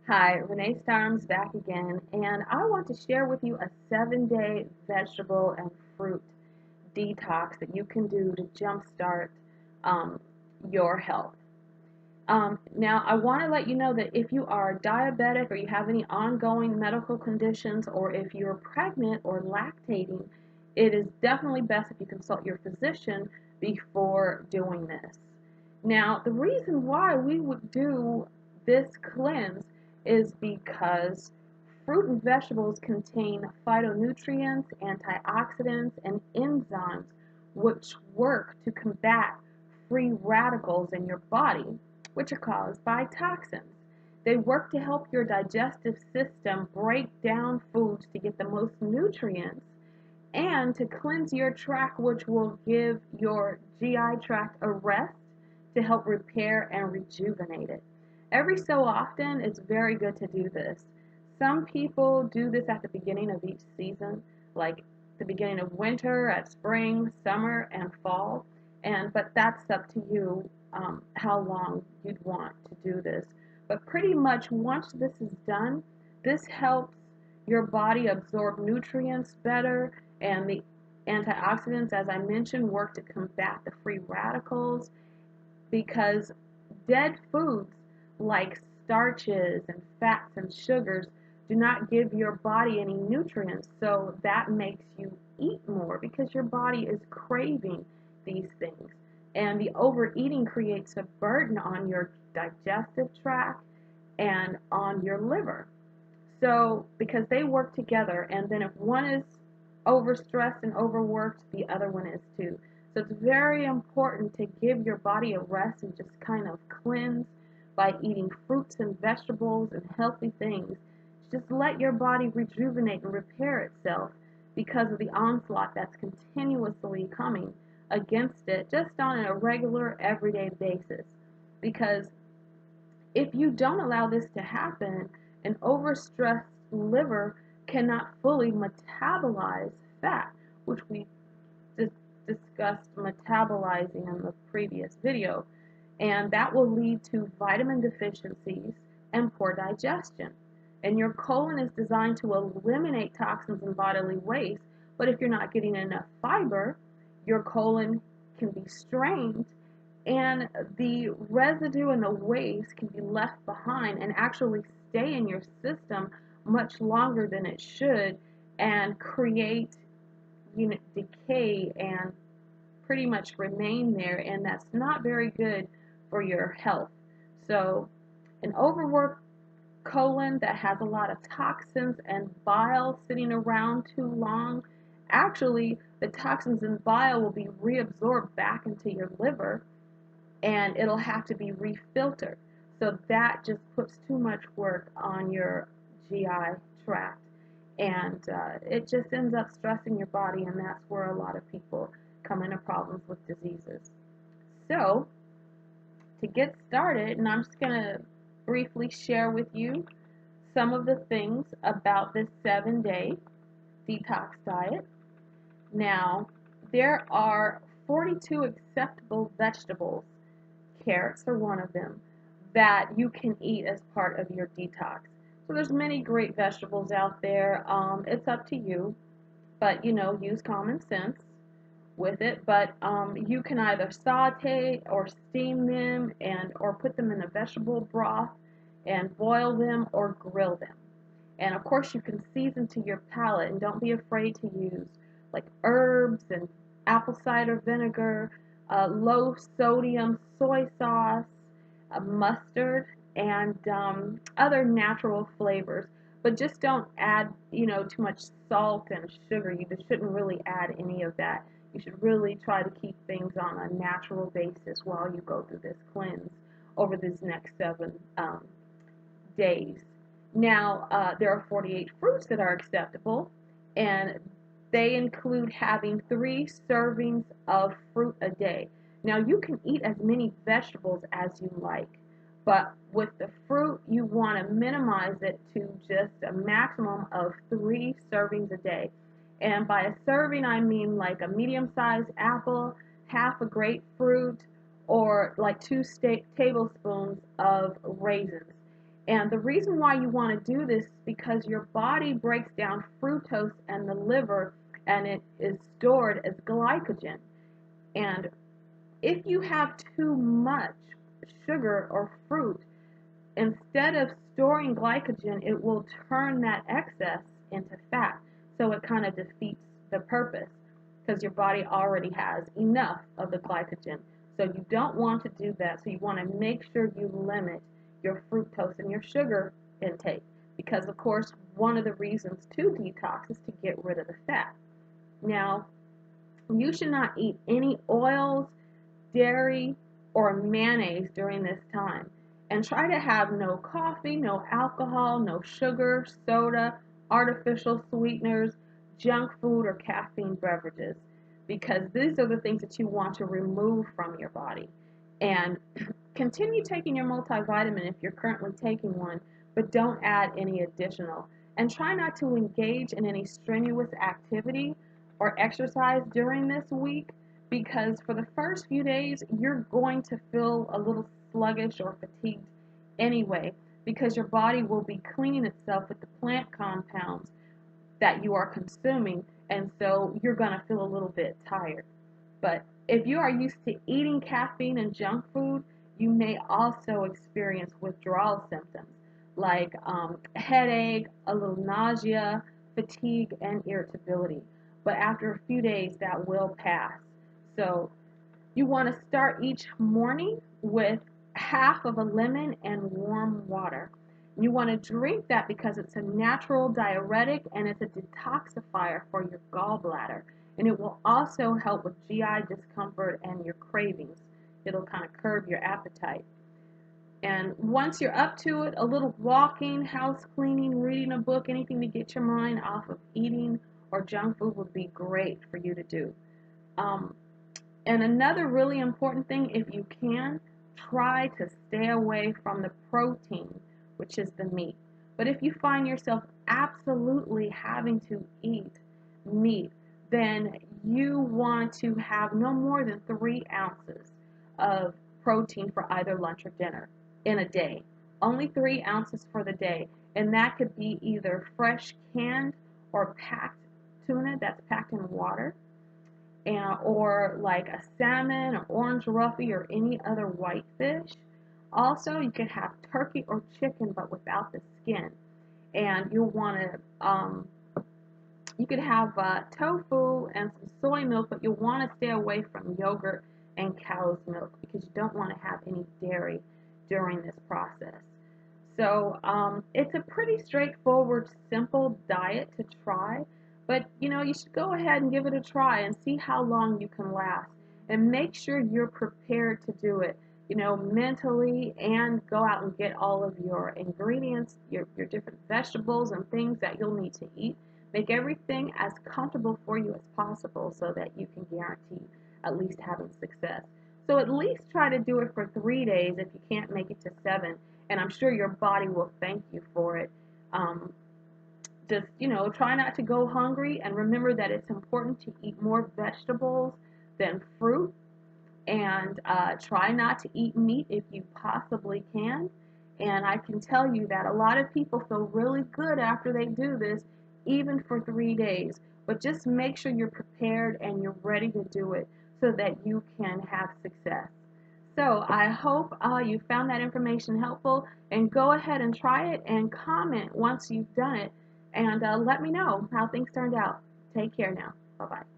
Hi, Renee Starms back again, and I want to share with you a 7-day vegetable and fruit detox that you can do to jumpstart um, your health. Now, I want to let you know that if you are diabetic or you have any ongoing medical conditions, or if you're pregnant or lactating, it is definitely best if you consult your physician before doing this. Now, the reason why we would do this cleanse is because fruit and vegetables contain phytonutrients, antioxidants, and enzymes which work to combat free radicals in your body, which are caused by toxins. They work to help your digestive system break down foods to get the most nutrients and to cleanse your tract, which will give your GI tract a rest to help repair and rejuvenate it. Every so often, it's very good to do this. Some people do this at the beginning of each season, like the beginning of winter, at spring, summer, and fall. But that's up to you how long you'd want to do this. But pretty much once this is done, this helps your body absorb nutrients better, and the antioxidants, as I mentioned, work to combat the free radicals because dead foods like starches and fats and sugars do not give your body any nutrients. So that makes you eat more because your body is craving these things. And the overeating creates a burden on your digestive tract and on your liver. So, because they work together, and then if one is overstressed and overworked, the other one is too. So, it's very important to give your body a rest and just kind of cleanse by eating fruits and vegetables and healthy things. Just let your body rejuvenate and repair itself because of the onslaught that's continuously coming against it just on a regular, everyday basis. Because if you don't allow this to happen, an overstressed liver cannot fully metabolize fat, which we discussed metabolizing in the previous video, and that will lead to vitamin deficiencies and poor digestion. And your colon is designed to eliminate toxins and bodily waste, but if you're not getting enough fiber, your colon can be strained and the residue and the waste can be left behind and actually stay in your system much longer than it should and create decay and pretty much remain there, and that's not very good for your health. So an overworked colon that has a lot of toxins and bile sitting around too long, actually the toxins and bile will be reabsorbed back into your liver and it'll have to be refiltered. So that just puts too much work on your GI tract, and it just ends up stressing your body, and that's where a lot of people come into problems with diseases. So, to get started, and I'm just going to briefly share with you some of the things about this 7-day detox diet. Now, there are 42 acceptable vegetables, carrots are one of them, that you can eat as part of your detox. So there's many great vegetables out there. It's up to you, but use common sense with it. But you can either saute or steam them and or put them in a vegetable broth and boil them or grill them. And of course, you can season to your palate, and don't be afraid to use like herbs and apple cider vinegar, low sodium soy sauce, mustard, and other natural flavors. But just don't add, too much salt and sugar. You just shouldn't really add any of that. You should really try to keep things on a natural basis while you go through this cleanse over these next 7 days. Now, there are 48 fruits that are acceptable, and they include having 3 servings of fruit a day. Now, you can eat as many vegetables as you like, but with the fruit, you want to minimize it to just a maximum of 3 servings a day. And by a serving, I mean like a medium-sized apple, half a grapefruit, or like 2 tablespoons of raisins. And the reason why you want to do this is because your body breaks down fructose in the liver and it is stored as glycogen. And if you have too much sugar or fruit, instead of storing glycogen, it will turn that excess into fat. So it kind of defeats the purpose because your body already has enough of the glycogen. So you don't want to do that. So you want to make sure you limit your fructose and your sugar intake because, of course, one of the reasons to detox is to get rid of the fat. Now, you should not eat any oils, dairy, or mayonnaise during this time. And try to have no coffee, no alcohol, no sugar, soda, artificial sweeteners, junk food, or caffeine beverages, because these are the things that you want to remove from your body. And continue taking your multivitamin if you're currently taking one, but don't add any additional. And try not to engage in any strenuous activity or exercise during this week because for the first few days you're going to feel a little sluggish or fatigued anyway because your body will be cleaning itself with the plant compounds that you are consuming, and so you're going to feel a little bit tired. But if you are used to eating caffeine and junk food, you may also experience withdrawal symptoms like headache, a little nausea, fatigue, and irritability. But after a few days, that will pass. So you want to start each morning with half of a lemon and warm water. You want to drink that because it's a natural diuretic and it's a detoxifier for your gallbladder. And it will also help with GI discomfort and your cravings. It'll kind of curb your appetite. And once you're up to it, a little walking, house cleaning, reading a book, anything to get your mind off of eating or junk food would be great for you to do. Um, and another really important thing, if you can, try to stay away from the protein, which is the meat. But if you find yourself absolutely having to eat meat, then you want to have no more than 3 ounces of protein for either lunch or dinner in a day. Only 3 ounces for the day. And that could be either fresh canned or packed tuna that's packed in water, and, or like a salmon or orange roughy or any other white fish. Also, you can have turkey or chicken but without the skin. And you'll want to, you could have tofu and some soy milk, but you'll want to stay away from yogurt and cow's milk because you don't want to have any dairy during this process. So it's a pretty straightforward, simple diet to try, but you should go ahead and give it a try and see how long you can last. And make sure you're prepared to do it, mentally, and go out and get all of your ingredients, your different vegetables and things that you'll need to eat. Make everything as comfortable for you as possible so that you can guarantee at least having success. So at least try to do it for 3 days if you can't make it to 7, and I'm sure your body will thank you for it. Just, try not to go hungry, and remember that it's important to eat more vegetables than fruit, and try not to eat meat if you possibly can. And I can tell you that a lot of people feel really good after they do this, even for 3 days. But just make sure you're prepared and you're ready to do it so that you can have success. So I hope you found that information helpful, and go ahead and try it and comment once you've done it, and let me know how things turned out. Take care now. Bye-bye.